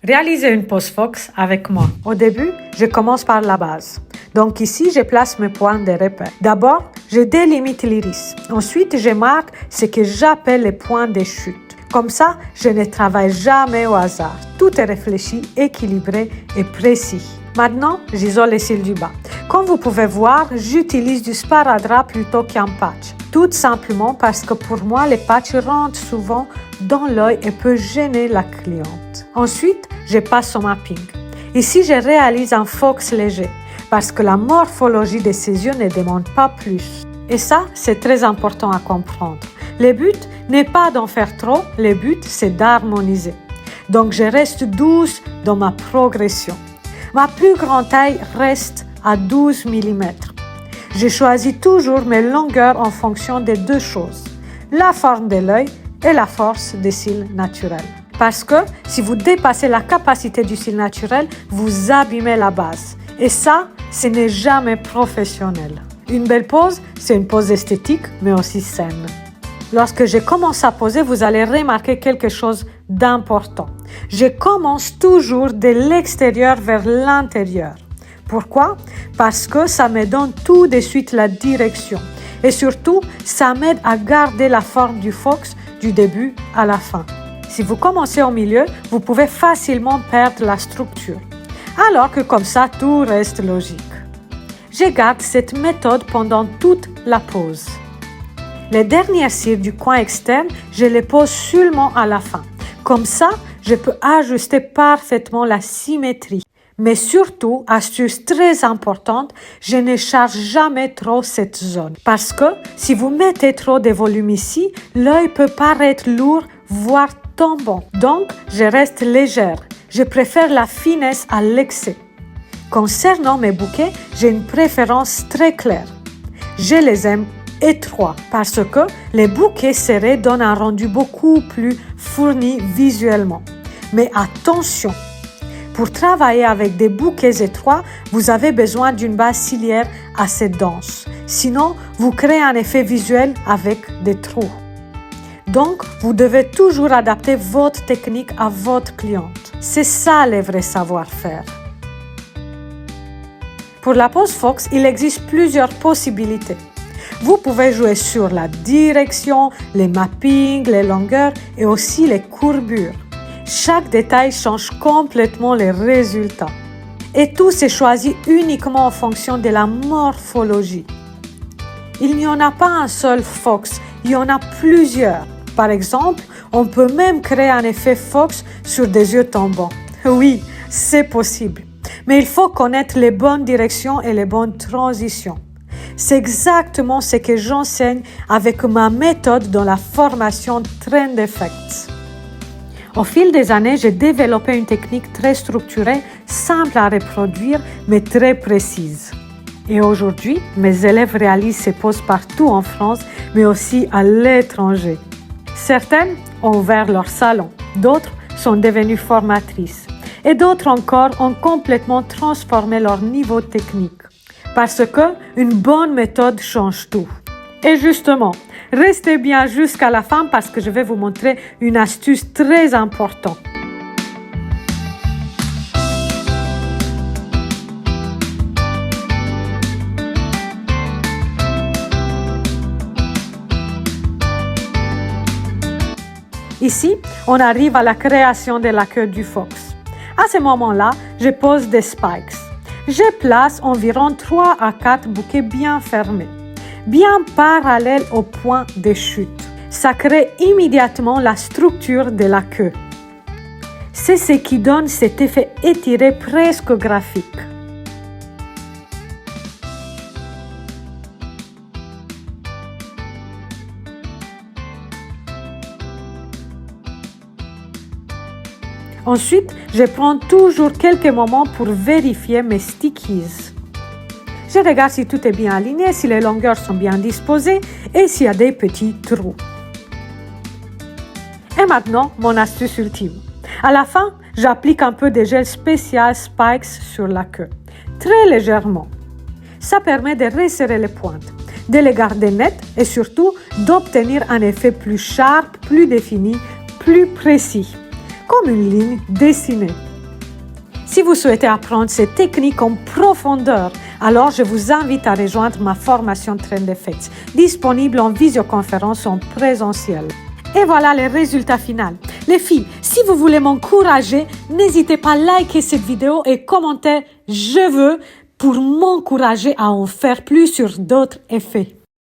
Réalisez une pose Fox avec moi. Au début, je commence par la base. Donc ici, je place mes points de repère. D'abord, je délimite l'iris. Ensuite, je marque ce que j'appelle les points de chute. Comme ça, je ne travaille jamais au hasard. Tout est réfléchi, équilibré et précis. Maintenant, j'isole les cils du bas. Comme vous pouvez voir, j'utilise du sparadrap plutôt qu'un patch. Tout simplement parce que pour moi, les patchs rentrent souvent dans l'œil et peuvent gêner la cliente. Ensuite, je passe au mapping. Ici, je réalise un Fox léger parce que la morphologie de ses yeux ne demande pas plus. Et ça, c'est très important à comprendre. Le but n'est pas d'en faire trop, le but, c'est d'harmoniser. Donc, je reste douce dans ma progression. Ma plus grande taille reste à 12 mm. Je choisis toujours mes longueurs en fonction de deux choses, la forme de l'œil et la force des cils naturels. Parce que si vous dépassez la capacité du cil naturel, vous abîmez la base. Et ça, ce n'est jamais professionnel. Une belle pose, c'est une pose esthétique, mais aussi saine. Lorsque je commence à poser, vous allez remarquer quelque chose d'important. Je commence toujours de l'extérieur vers l'intérieur. Pourquoi? Parce que ça me donne tout de suite la direction. Et surtout, ça m'aide à garder la forme du Fox du début à la fin. Si vous commencez au milieu, vous pouvez facilement perdre la structure. Alors que comme ça, tout reste logique. Je garde cette méthode pendant toute la pose. Les derniers cils du coin externe, je les pose seulement à la fin. Comme ça, je peux ajuster parfaitement la symétrie. Mais surtout, astuce très importante, je ne charge jamais trop cette zone. Parce que si vous mettez trop de volume ici, l'œil peut paraître lourd, voire tombant. Donc, je reste légère. Je préfère la finesse à l'excès. Concernant mes bouquets, j'ai une préférence très claire. Je les aime étroits parce que les bouquets serrés donnent un rendu beaucoup plus fourni visuellement. Mais attention! Pour travailler avec des bouquets étroits, vous avez besoin d'une base ciliaire assez dense. Sinon, vous créez un effet visuel avec des trous. Donc, vous devez toujours adapter votre technique à votre cliente. C'est ça le vrai savoir-faire. Pour la pose Fox, il existe plusieurs possibilités. Vous pouvez jouer sur la direction, les mappings, les longueurs et aussi les courbures. Chaque détail change complètement les résultats. Et tout se choisit uniquement en fonction de la morphologie. Il n'y en a pas un seul Fox, il y en a plusieurs. Par exemple, on peut même créer un effet Fox sur des yeux tombants. Oui, c'est possible. Mais il faut connaître les bonnes directions et les bonnes transitions. C'est exactement ce que j'enseigne avec ma méthode dans la formation Trend Effects. Au fil des années, j'ai développé une technique très structurée, simple à reproduire, mais très précise. Et aujourd'hui, mes élèves réalisent ces poses partout en France, mais aussi à l'étranger. Certaines ont ouvert leur salon, d'autres sont devenues formatrices, et d'autres encore ont complètement transformé leur niveau technique. Parce qu'une bonne méthode change tout. Et justement, restez bien jusqu'à la fin parce que je vais vous montrer une astuce très importante. Ici, on arrive à la création de la queue du Fox. À ce moment-là, je pose des spikes. Je place environ 3 à 4 bouquets bien fermés, bien parallèles au point de chute. Ça crée immédiatement la structure de la queue. C'est ce qui donne cet effet étiré presque graphique. Ensuite, je prends toujours quelques moments pour vérifier mes stickies. Je regarde si tout est bien aligné, si les longueurs sont bien disposées et s'il y a des petits trous. Et maintenant, mon astuce ultime. À la fin, j'applique un peu de gel spécial Spikes sur la queue, très légèrement. Ça permet de resserrer les pointes, de les garder nettes et surtout d'obtenir un effet plus sharp, plus défini, plus précis. Comme une ligne dessinée. Si vous souhaitez apprendre ces techniques en profondeur, alors je vous invite à rejoindre ma formation Trend Effects, disponible en visioconférence ou en présentiel. Et voilà le résultat final. Les filles, si vous voulez m'encourager, n'hésitez pas à liker cette vidéo et commenter « Je veux » pour m'encourager à en faire plus sur d'autres effets.